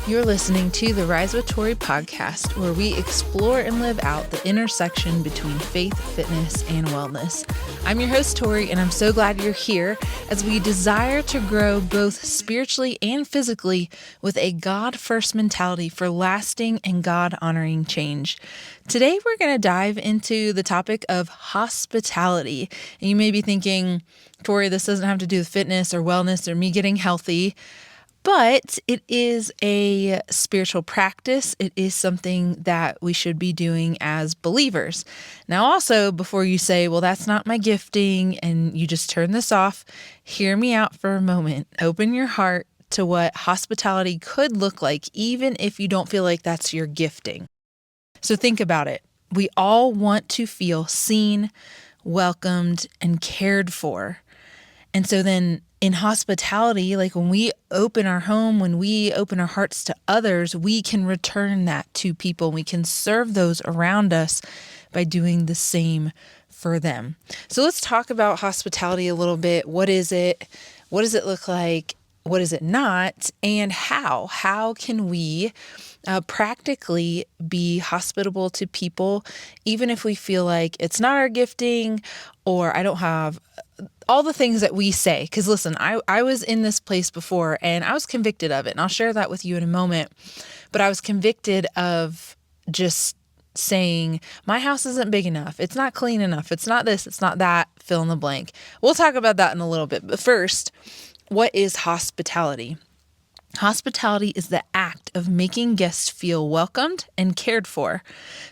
You're listening to the Rise with Tori podcast, where we explore and live out the intersection between faith, fitness, and wellness. I'm your host, Tori, and I'm so glad you're here as we desire to grow both spiritually and physically with a God-first mentality for lasting and God-honoring change. Today, we're going to dive into the topic of hospitality. And you may be thinking, Tori, this doesn't have to do with fitness or wellness or me getting healthy. But it is a spiritual practice. It is something that we should be doing as believers. Now, also, before you say, well, that's not my gifting, and you just turn this off, hear me out for a moment. Open your heart to what hospitality could look like, even if you don't feel like that's your gifting. So think about it. We all want to feel seen, welcomed, and cared for. And so then in hospitality, like when we open our home, when we open our hearts to others, we can return that to people. We can serve those around us by doing the same for them. So let's talk about hospitality a little bit. What is it? What does it look like? What is it not? And how? How can we practically be hospitable to people, even if we feel like it's not our gifting or I don't have all the things that we say? Because listen, I was in this place before and I was convicted of it. And I'll share that with you in a moment. But I was convicted of just saying, my house isn't big enough. It's not clean enough. It's not this. It's not that. Fill in the blank. We'll talk about that in a little bit. But first, what is hospitality? Hospitality is the act of making guests feel welcomed and cared for.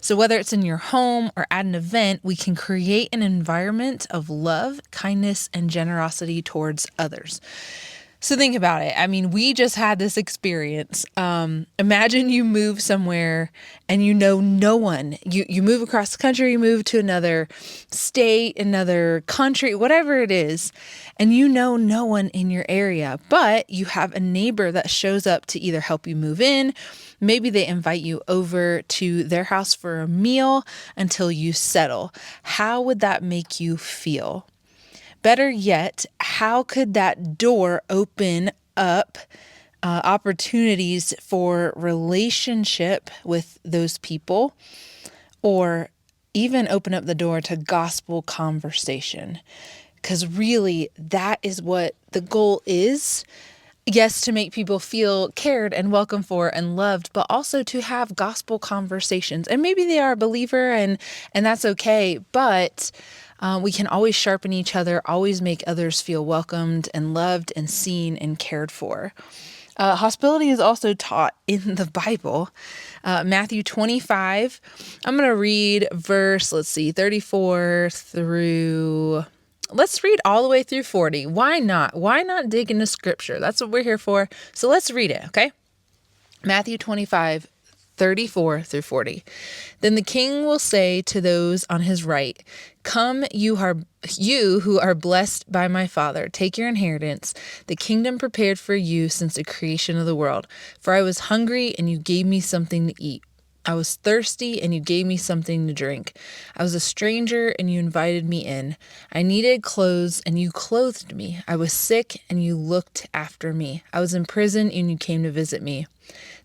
So whether it's in your home or at an event, we can create an environment of love, kindness, and generosity towards others. So think about it. I mean, we just had this experience. Imagine you move somewhere and you know no one. You move across the country, you move to another state, another country, whatever it is, and you know no one in your area, but you have a neighbor that shows up to either help you move in. Maybe they invite you over to their house for a meal until you settle. How would that make you feel? Better yet, how could that door open up opportunities for relationship with those people, or even open up the door to gospel conversation? Because really, that is what the goal is. Yes, to make people feel cared and welcome for and loved, but also to have gospel conversations. And maybe they are a believer and that's okay, but we can always sharpen each other, always make others feel welcomed and loved and seen and cared for. Hospitality is also taught in the Bible. Matthew 25, I'm going to read verse, 34 through... Let's read all the way through 40. Why not? Why not dig into scripture? That's what we're here for. So let's read it, okay? Matthew 25, 34 through 40. Then the king will say to those on his right, "Come, you who are blessed by my Father, take your inheritance, the kingdom prepared for you since the creation of the world. For I was hungry, and you gave me something to eat. I was thirsty, and you gave me something to drink. I was a stranger, and you invited me in. I needed clothes, and you clothed me. I was sick, and you looked after me. I was in prison, and you came to visit me."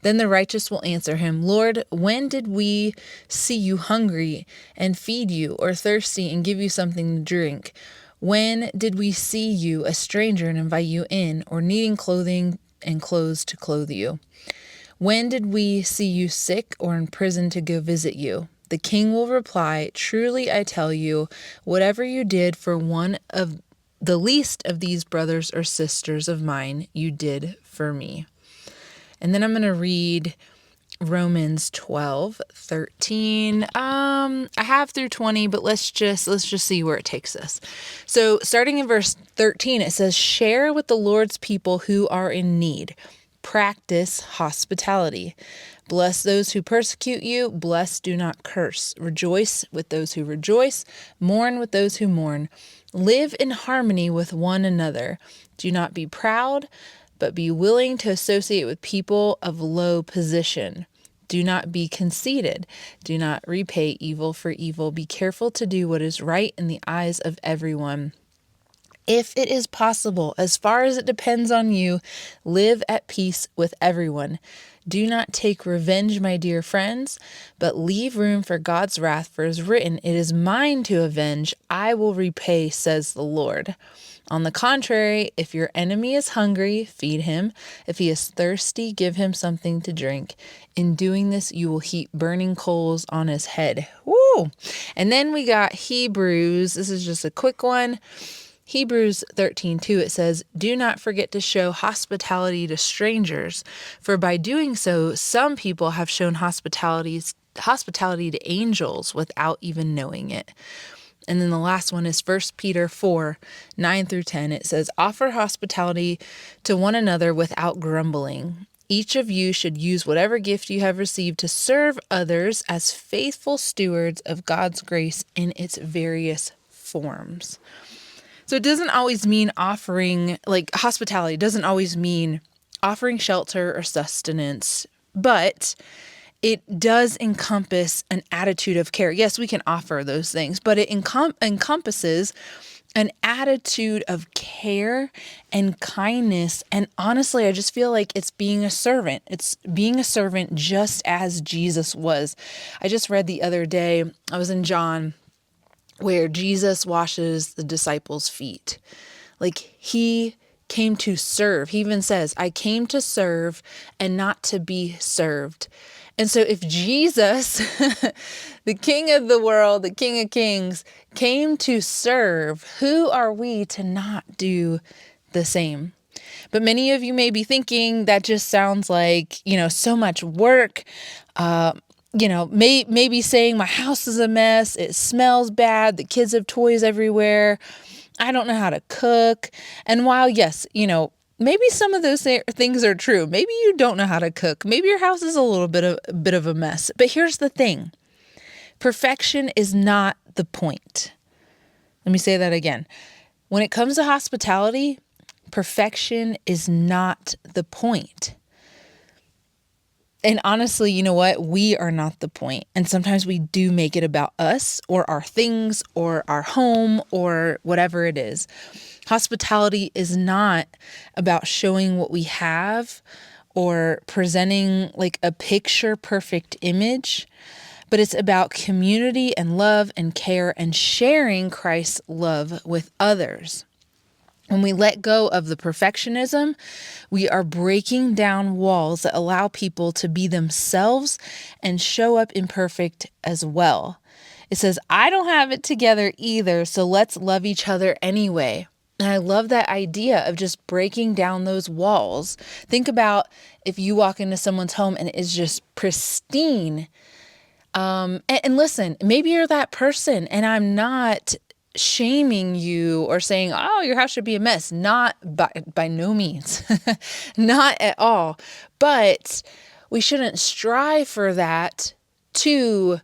Then the righteous will answer him, "Lord, when did we see you hungry and feed you, or thirsty and give you something to drink? When did we see you a stranger and invite you in, or needing clothing and clothes to clothe you? When did we see you sick or in prison to go visit you?" The king will reply, "Truly I tell you, whatever you did for one of the least of these brothers or sisters of mine, you did for me." And then I'm going to read Romans 12:13. I have through 20, but let's just see where it takes us. So starting in verse 13, it says, "Share with the Lord's people who are in need. Practice hospitality. Bless those who persecute you. Bless, do not curse. Rejoice with those who rejoice. Mourn with those who mourn. Live in harmony with one another. Do not be proud, but be willing to associate with people of low position. Do not be conceited. Do not repay evil for evil. Be careful to do what is right in the eyes of everyone. If it is possible, as far as it depends on you, live at peace with everyone. Do not take revenge, my dear friends, but leave room for God's wrath, for it is written, "It is mine to avenge, I will repay, says the Lord." On the contrary, if your enemy is hungry, feed him. If he is thirsty, give him something to drink. In doing this, you will heap burning coals on his head. Woo! And then we got Hebrews. This is just a quick one. Hebrews 13:2, it says, "Do not forget to show hospitality to strangers, for by doing so, some people have shown hospitality to angels without even knowing it." And then the last one is 1 Peter 4:9-10. It says, "Offer hospitality to one another without grumbling. Each of you should use whatever gift you have received to serve others as faithful stewards of God's grace in its various forms." So it doesn't always mean offering, like hospitality doesn't always mean offering shelter or sustenance, but it does encompass an attitude of care. Yes, we can offer those things, but it encompasses an attitude of care and kindness. And honestly, I just feel like it's being a servant. It's being a servant just as Jesus was. I just read the other day, I was in John, where Jesus washes the disciples' feet. Like he came to serve. He even says, "I came to serve and not to be served." And so if Jesus, the King of the world, the King of Kings, came to serve, who are we to not do the same? But many of you may be thinking that just sounds like, so much work. Maybe saying my house is a mess, it smells bad, the kids have toys everywhere, I don't know how to cook. And while, yes, maybe some of those things are true. Maybe you don't know how to cook. Maybe your house is a little bit of a mess. But here's the thing. Perfection is not the point. Let me say that again. When it comes to hospitality, perfection is not the point. And honestly, you know what? We are not the point. And sometimes we do make it about us or our things or our home or whatever it is. Hospitality is not about showing what we have or presenting like a picture perfect image, but it's about community and love and care and sharing Christ's love with others. When we let go of the perfectionism, we are breaking down walls that allow people to be themselves and show up imperfect as well. It says, "I don't have it together either, so let's love each other anyway." And I love that idea of just breaking down those walls. Think about if you walk into someone's home and it's just pristine. And listen, maybe you're that person, and I'm not shaming you or saying, "Oh, your house should be a mess." Not by no means, not at all. But we shouldn't strive for that to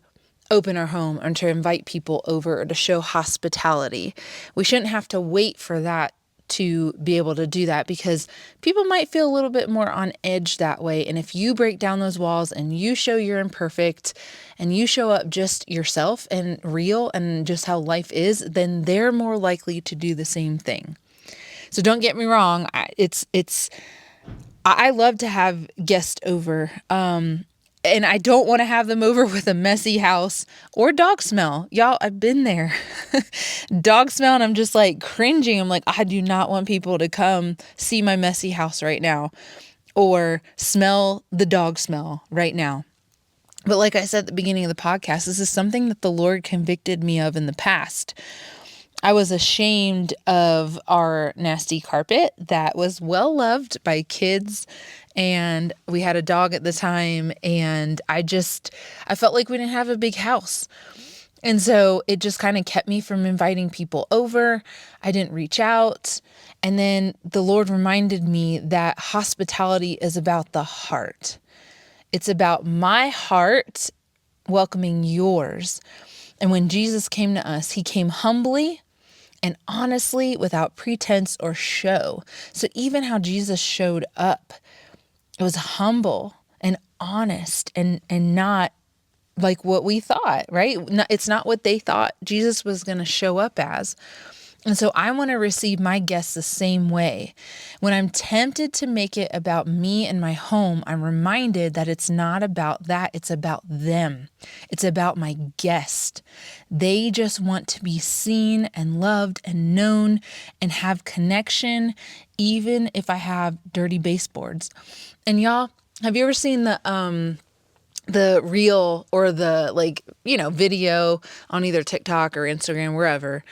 open our home or to invite people over or to show hospitality. We shouldn't have to wait for that to be able to do that, because people might feel a little bit more on edge that way. And if you break down those walls and you show you're imperfect and you show up just yourself and real and just how life is, then they're more likely to do the same thing. So don't get me wrong. I love to have guests over. And I don't want to have them over with a messy house or dog smell. Y'all, I've been there. Dog smell, and I'm just like cringing. I'm like, I do not want people to come see my messy house right now or smell the dog smell right now. But like I said at the beginning of the podcast, this is something that the Lord convicted me of in the past. I was ashamed of our nasty carpet that was well loved by kids, and we had a dog at the time, and I felt like we didn't have a big house. And so it just kind of kept me from inviting people over. I didn't reach out. And then the Lord reminded me that hospitality is about the heart. It's about my heart welcoming yours. And when Jesus came to us, he came humbly and honestly, without pretense or show. So even how Jesus showed up, it was humble and honest and not like what we thought, right? It's not what they thought Jesus was going to show up as. And so I want to receive my guests the same way. When I'm tempted to make it about me and my home, I'm reminded that it's not about that. It's about them. It's about my guest. They just want to be seen and loved and known and have connection, even if I have dirty baseboards. And y'all, have you ever seen the reel or the video on either TikTok or Instagram, wherever,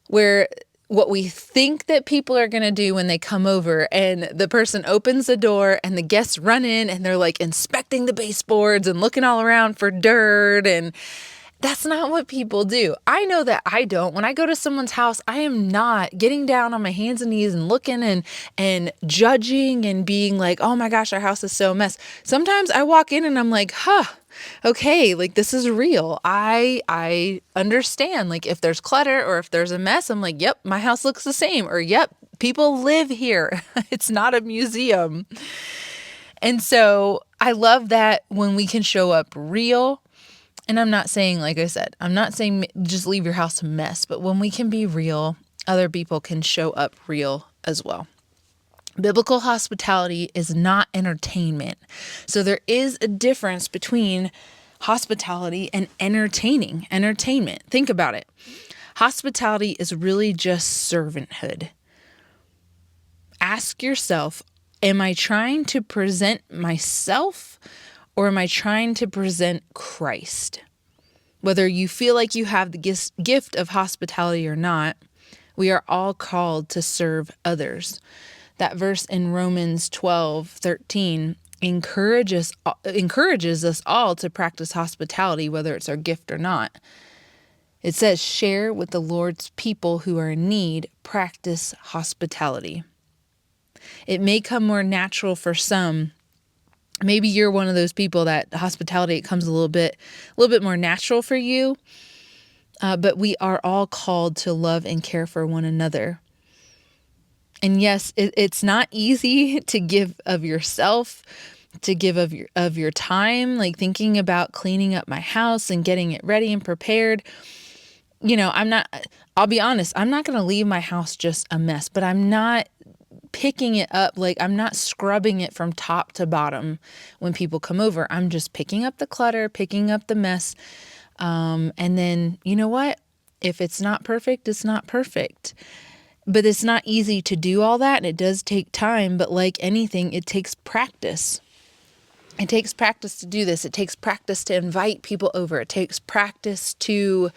where what we think that people are going to do when they come over and the person opens the door and the guests run in and they're like inspecting the baseboards and looking all around for dirt, and that's not what people do. I know that I don't. When I go to someone's house, I am not getting down on my hands and knees and looking and judging and being like, oh my gosh, our house is so a mess. Sometimes I walk in and I'm like, okay, like this is real. I understand. Like if there's clutter or if there's a mess, I'm like, yep, my house looks the same. Or yep, people live here. It's not a museum. And so I love that when we can show up real. And I'm not saying, like I said, I'm not saying just leave your house a mess, but when we can be real, other people can show up real as well. Biblical hospitality is not entertainment. So there is a difference between hospitality and entertainment. Think about it. Hospitality is really just servanthood. Ask yourself, am I trying to present myself or am I trying to present Christ? Whether you feel like you have the gift of hospitality or not, we are all called to serve others. That verse in Romans 12:13 encourages us all to practice hospitality, whether it's our gift or not. It says, share with the Lord's people who are in need, practice hospitality. It may come more natural for some. Maybe you're one of those people that hospitality, it comes a little bit more natural for you. But we are all called to love and care for one another. And yes, it's not easy to give of yourself, to give of your time, like thinking about cleaning up my house and getting it ready and prepared. I'll be honest, I'm not going to leave my house just a mess, but I'm not picking it up. Like I'm not scrubbing it from top to bottom when people come over. I'm just picking up the clutter, picking up the mess. And then you know what? If it's not perfect, it's not perfect. But it's not easy to do all that. And it does take time. But like anything, it takes practice. It takes practice to do this. It takes practice to invite people over. It takes practice to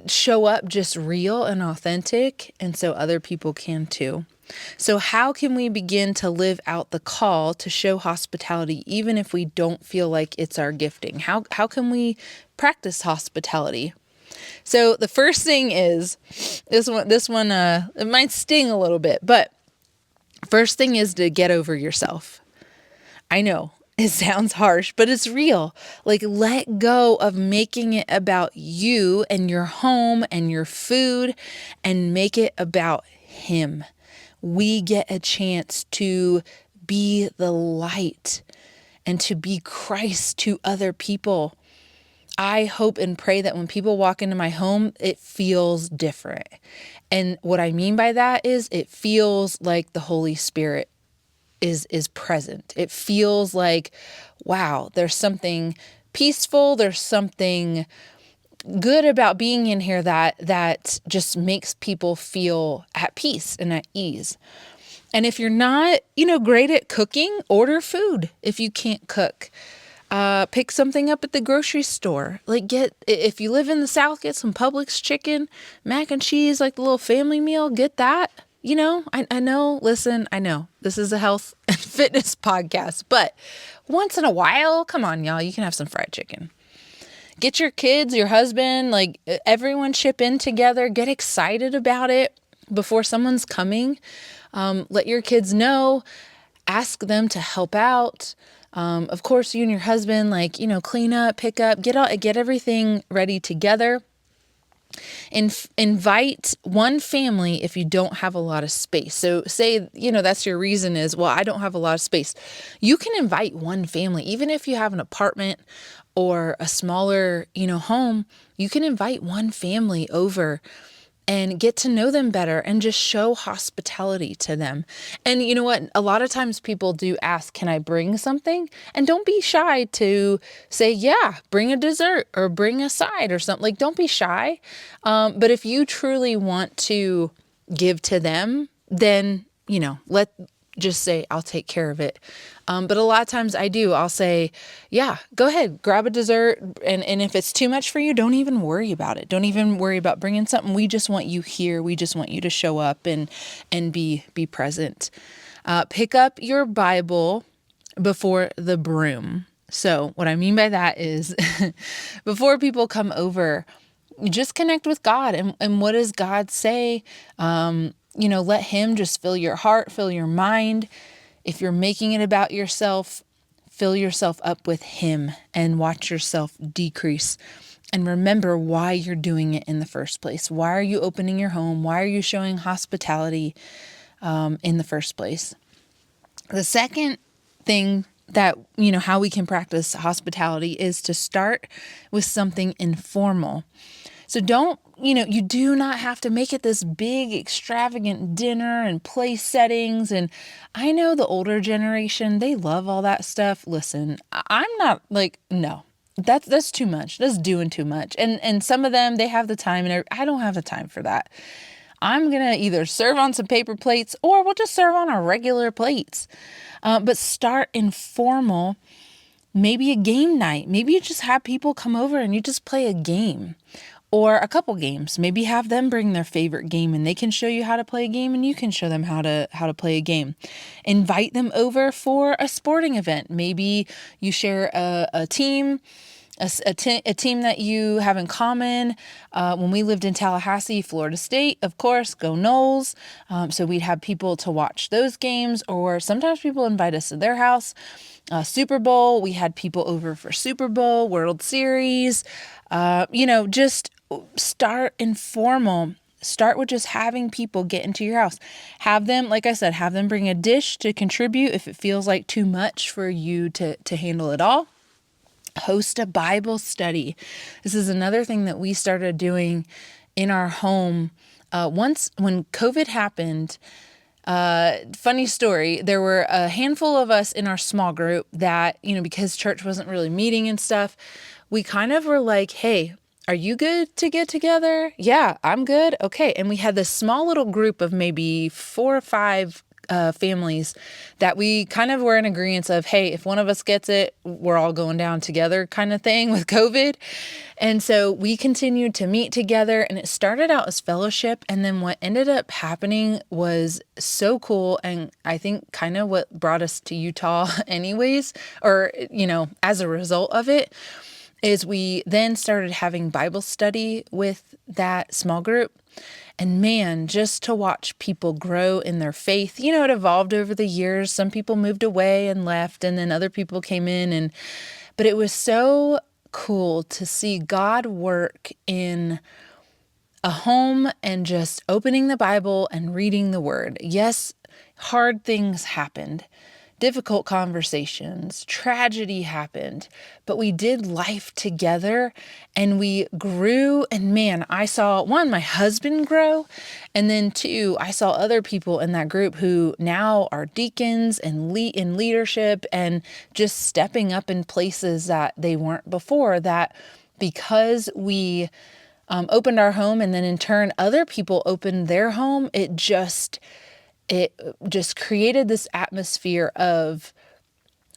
show up just real and authentic. And so other people can too. So how can we begin to live out the call to show hospitality, even if we don't feel like it's our gifting? How can we practice hospitality? So the first thing is this one, it might sting a little bit, but first thing is to get over yourself. I know. It sounds harsh, but it's real. Like let go of making it about you and your home and your food and make it about Him. We get a chance to be the light and to be Christ to other people. I hope and pray that when people walk into my home, it feels different. And what I mean by that is it feels like the Holy Spirit is present. It feels like, wow, there's something peaceful. There's something good about being in here that just makes people feel at peace and at ease. And if you're not, great at cooking, order food. If you can't cook, pick something up at the grocery store. If you live in the South, get some Publix chicken, mac and cheese, like the little family meal, get that. I know, listen, I know this is a health and fitness podcast, but once in a while, come on, y'all, you can have some fried chicken. Get your kids, your husband, everyone chip in together, get excited about it before someone's coming. Let your kids know, ask them to help out. Of course, you and your husband, clean up, pick up, get everything ready together. Invite one family if you don't have a lot of space. So say, that's your reason is, well, I don't have a lot of space. You can invite one family, even if you have an apartment or a smaller, home, you can invite one family over and get to know them better and just show hospitality to them. And you know what? A lot of times people do ask, can I bring something? And don't be shy to say, yeah, bring a dessert or bring a side or something. Like, don't be shy. But if you truly want to give to them, then, just say, I'll take care of it. But a lot of times I'll say, yeah, go ahead, grab a dessert. And if it's too much for you, don't even worry about it. Don't even worry about bringing something. We just want you here. We just want you to show up and be present. Pick up your Bible before the broom. So what I mean by that is before people come over, just connect with God and what does God say? Let him just fill your heart, fill your mind. If you're making it about yourself, fill yourself up with him and watch yourself decrease. And remember why you're doing it in the first place. Why are you opening your home? Why are you showing hospitality in the first place? The second thing that, how we can practice hospitality is to start with something informal. So you do not have to make it this big, extravagant dinner and place settings. And I know the older generation, they love all that stuff. Listen, I'm not no, that's too much. That's doing too much. And some of them, they have the time, and I don't have the time for that. I'm going to either serve on some paper plates or we'll just serve on our regular plates. But start informal. Maybe a game night. Maybe you just have people come over and you just play a game. Or a couple games. Maybe have them bring their favorite game and they can show you how to play a game and you can show them how to play a game. Invite them over for a sporting event. Maybe you share a team, a team that you have in common. When we lived in Tallahassee, Florida State, of course, go Noles. So we'd have people to watch those games, or sometimes people invite us to their house. Super Bowl, we had people over for Super Bowl, World Series. Just start informal. Start with just having people get into your house. Have them, like I said, have them bring a dish to contribute if it feels like too much for you to handle it all. Host a Bible study. This is another thing that we started doing in our home. Once when COVID happened, funny story, there were a handful of us in our small group that, because church wasn't really meeting and stuff, we kind of were like, hey, are you good to get together? Yeah, I'm good. Okay. And we had this small little group of maybe 4 or 5 families that we kind of were in agreement of, hey, if one of us gets it, we're all going down together kind of thing with COVID. And so we continued to meet together, and it started out as fellowship. And then what ended up happening was so cool. And I think kind of what brought us to Utah anyways, or, as a result of it, is we then started having Bible study with that small group. And man, just to watch people grow in their faith, it evolved over the years. Some people moved away and left, and then other people came in. But it was so cool to see God work in a home and just opening the Bible and reading the word. Yes, hard things happened. Difficult conversations, tragedy happened, but we did life together and we grew. And man, I saw, 1, my husband grow. And then 2, I saw other people in that group who now are deacons and in leadership and just stepping up in places that they weren't before, that because we opened our home and then in turn other people opened their home, it just created this atmosphere of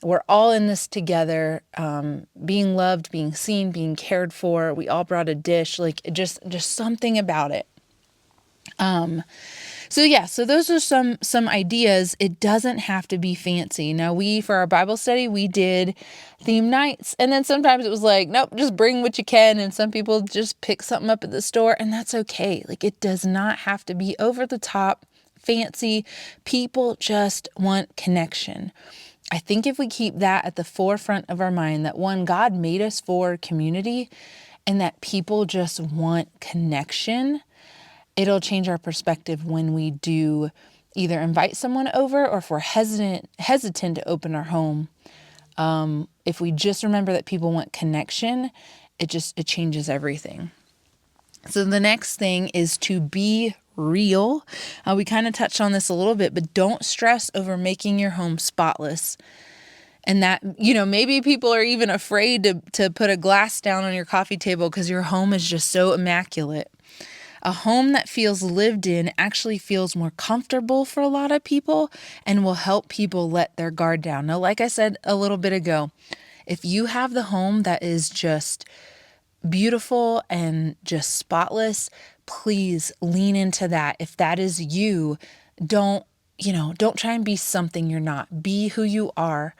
we're all in this together, being loved, being seen, being cared for. We all brought a dish, just something about it. So those are some ideas. It doesn't have to be fancy. Now for our Bible study, we did theme nights, and then sometimes it was like, nope, just bring what you can. And some people just pick something up at the store, and that's okay. It does not have to be over the top, fancy. People just want connection. I think if we keep that at the forefront of our mind, that 1, God made us for community and that people just want connection, it'll change our perspective when we do either invite someone over, or if we're hesitant to open our home. if we just remember that people want connection, it changes everything. So the next thing is to be real. We kind of touched on this a little bit, but don't stress over making your home spotless. And that, maybe people are even afraid to put a glass down on your coffee table because your home is just so immaculate. A home that feels lived in actually feels more comfortable for a lot of people and will help people let their guard down. Now, like I said a little bit ago, if you have the home that is just beautiful and just spotless, please lean into that. If that is you, don't try and be something you're not. Be who you are.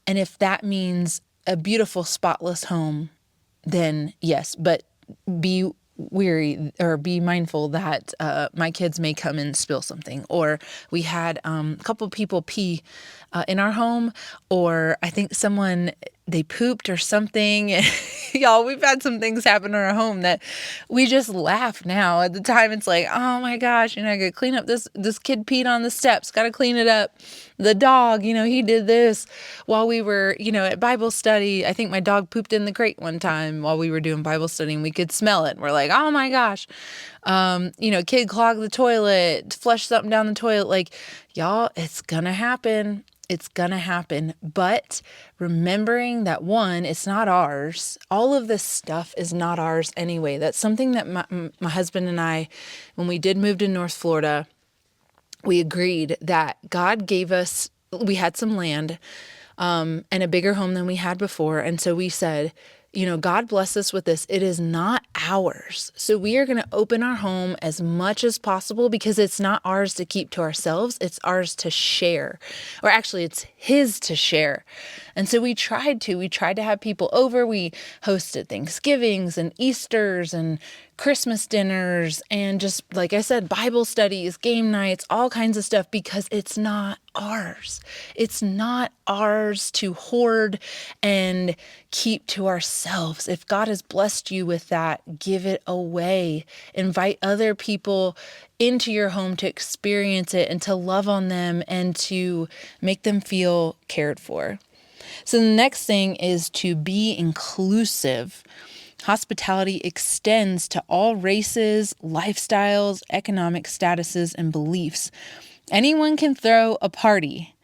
And if that means a beautiful, spotless home, then yes, but be weary or be mindful that my kids may come and spill something. Or we had a couple people pee in our home, or I think they pooped or something. Y'all, we've had some things happen in our home that we just laugh now. At the time, it's like, oh my gosh, I gotta clean up this kid peed on the steps, gotta clean it up. The dog, he did this while we were, at Bible study. I think my dog pooped in the crate one time while we were doing Bible study, and we could smell it. We're like, oh my gosh. Kid clogged the toilet, flushed something down the toilet. Like, y'all, it's gonna happen. It's gonna happen. But remembering that, one, it's not ours. All of this stuff is not ours anyway. That's something that my husband and I, when we did move to North Florida, we agreed that God gave us, we had some land and a bigger home than we had before. And so we said, God bless us with this. It is not ours. So we are going to open our home as much as possible because it's not ours to keep to ourselves. It's ours to share. Or actually, it's His to share. And so we tried to have people over. We hosted Thanksgivings and Easters and Christmas dinners and just, like I said, Bible studies, game nights, all kinds of stuff, because it's not ours. It's not ours to hoard and keep to ourselves. If God has blessed you with that, give it away. Invite other people into your home to experience it and to love on them and to make them feel cared for. So the next thing is to be inclusive. Hospitality extends to all races, lifestyles, economic statuses, and beliefs. Anyone can throw a party.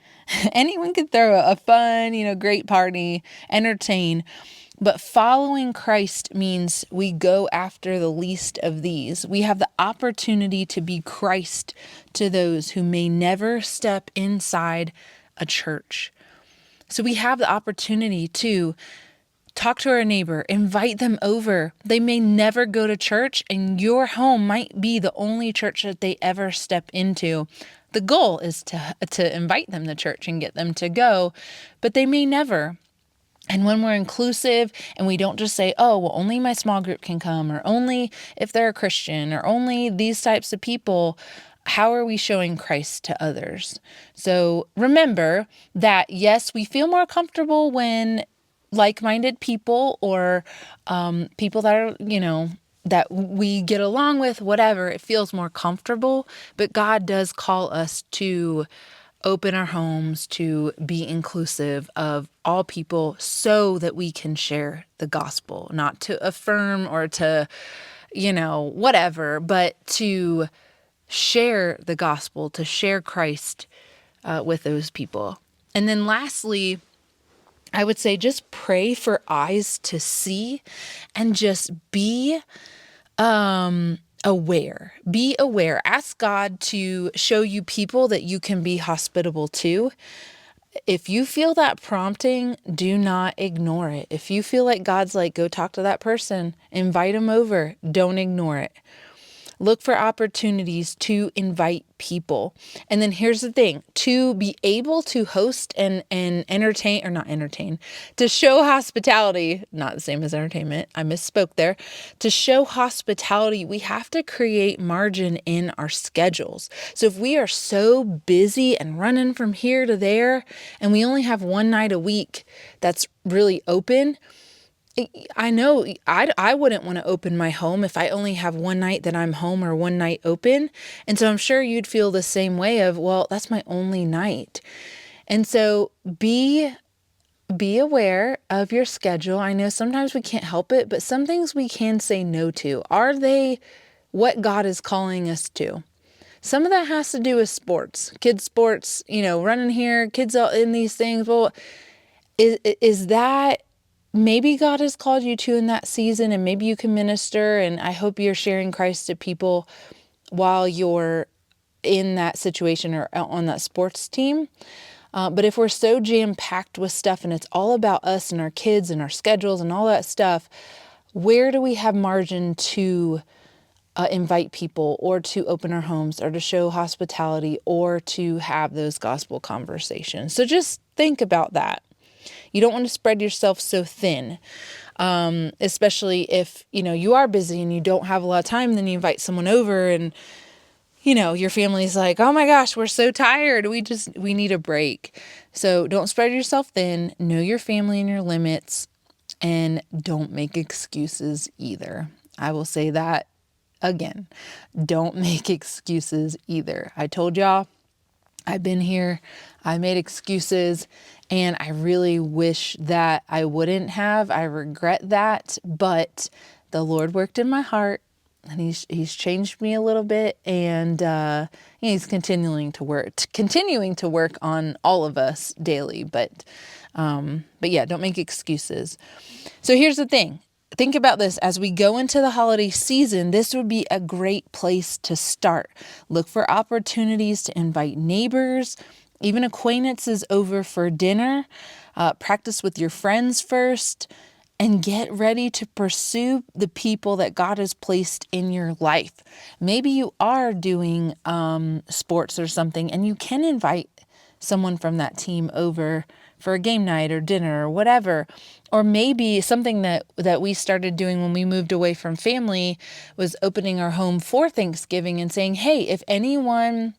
Anyone can throw a fun, great party, entertain. But following Christ means we go after the least of these. We have the opportunity to be Christ to those who may never step inside a church. So we have the opportunity to talk to our neighbor, invite them over. They may never go to church, and your home might be the only church that they ever step into. The goal is to invite them to church and get them to go, but they may never. And when we're inclusive and we don't just say, oh, well, only my small group can come, or only if they're a Christian, or only these types of people, how are we showing Christ to others? So remember that, yes, we feel more comfortable when like-minded people or people that are, that we get along with, whatever, it feels more comfortable. But God does call us to open our homes, to be inclusive of all people so that we can share the gospel, not to affirm or to, whatever, but to share the gospel, to share Christ with those people. And then lastly, I would say just pray for eyes to see and just be aware. Be aware. Ask God to show you people that you can be hospitable to. If you feel that prompting, do not ignore it. If you feel like God's like, go talk to that person, invite them over, don't ignore it. Look for opportunities to invite people. And then here's the thing, to be able to host and entertain, or not entertain, to show hospitality, not the same as entertainment, I misspoke there. To show hospitality, we have to create margin in our schedules. So if we are so busy and running from here to there, and we only have one night a week that's really open, I know I wouldn't want to open my home if I only have one night that I'm home or one night open. And so I'm sure you'd feel the same way of, well, that's my only night. And so be be aware of your schedule. I know sometimes we can't help it, but some things we can say no to. Are they what God is calling us to? Some of that has to do with sports, kids sports, running here, kids out in these things. Well, is that maybe God has called you to in that season, and maybe you can minister, and I hope you're sharing Christ to people while you're in that situation or on that sports team. But if we're so jam-packed with stuff and it's all about us and our kids and our schedules and all that stuff, where do we have margin to invite people or to open our homes or to show hospitality or to have those gospel conversations? So just think about that. You don't want to spread yourself so thin, especially if, you are busy and you don't have a lot of time. Then you invite someone over and, your family's like, oh my gosh, we're so tired. We need a break. So don't spread yourself thin. Know your family and your limits, and don't make excuses either. I will say that again. Don't make excuses either. I told y'all, I've been here. I made excuses, and I really wish that I wouldn't have. I regret that, but the Lord worked in my heart, and He's changed me a little bit, and He's continuing to work on all of us daily. But yeah, don't make excuses. So here's the thing. Think about this. As we go into the holiday season, this would be a great place to start. Look for opportunities to invite neighbors, even acquaintances over for dinner. Practice with your friends first, and get ready to pursue the people that God has placed in your life. Maybe you are doing sports or something, and you can invite someone from that team over for a game night or dinner or whatever. Or maybe something that we started doing when we moved away from family was opening our home for Thanksgiving and saying, hey, if anyone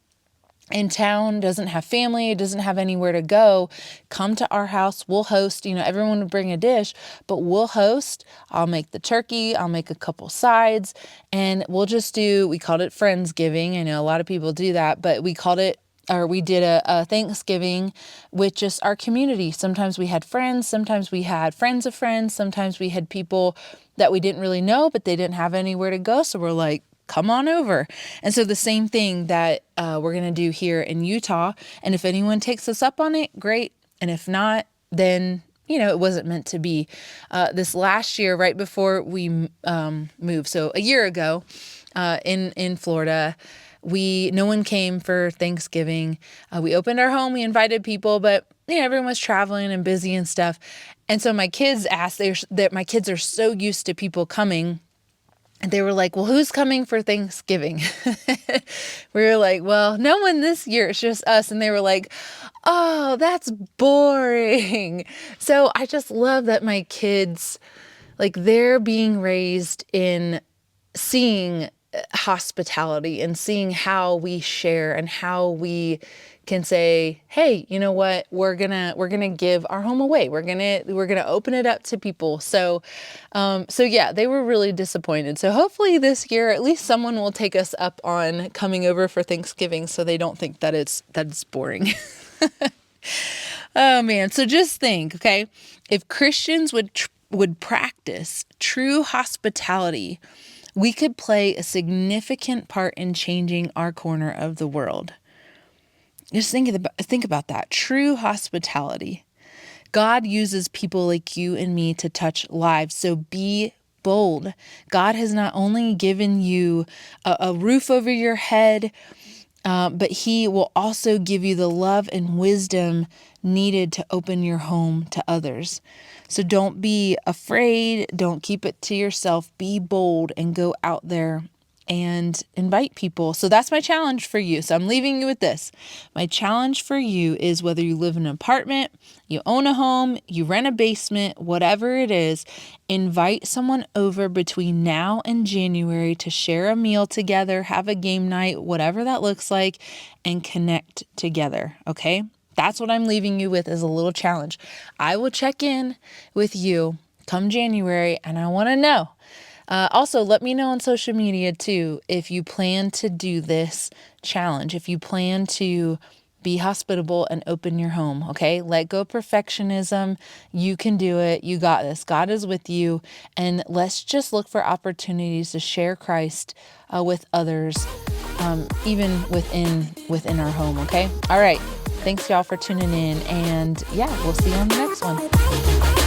in town doesn't have family, doesn't have anywhere to go, come to our house. We'll host. Everyone would bring a dish, but we'll host. I'll make the turkey. I'll make a couple sides, and we'll just we called it Friendsgiving. I know a lot of people do that, but we did a Thanksgiving with just our community. Sometimes we had friends, sometimes we had friends of friends, sometimes we had people that we didn't really know, but they didn't have anywhere to go. So we're like, come on over. And so the same thing that we're going to do here in Utah. And if anyone takes us up on it, great. And if not, then, it wasn't meant to be. This last year, right before we moved, so a year ago in Florida, no one came for Thanksgiving. We opened our home, we invited people, but everyone was traveling and busy and stuff. And so my kids asked, my kids are so used to people coming. And they were like, well, who's coming for Thanksgiving? We were like, well, no one this year. It's just us. And they were like, oh, that's boring. So I just love that my kids, they're being raised in seeing hospitality and seeing how we share and how we can say, hey, you know what? We're gonna give our home away. We're gonna open it up to people. So yeah, they were really disappointed. So hopefully this year, at least someone will take us up on coming over for Thanksgiving, so they don't think that it's boring. Oh man. So just think, okay, if Christians would practice true hospitality, we could play a significant part in changing our corner of the world. Just think about that. True hospitality. God uses people like you and me to touch lives. So be bold. God has not only given you a roof over your head, but He will also give you the love and wisdom needed to open your home to others. So don't be afraid. Don't keep it to yourself. Be bold and go out there and invite people. So that's my challenge for you. So I'm leaving you with this. My challenge for you is, whether you live in an apartment, you own a home, you rent a basement, whatever it is, invite someone over between now and January to share a meal together, have a game night, whatever that looks like, and connect together. Okay? That's what I'm leaving you with as a little challenge. I will check in with you come January, and I want to know. Also, let me know on social media too if you plan to do this challenge, if you plan to Be hospitable and open your home, okay? Let go of perfectionism. You can do it. You got this. God is with you. And let's just look for opportunities to share Christ with others, even within our home, okay? All right. Thanks, y'all, for tuning in. And yeah, we'll see you on the next one.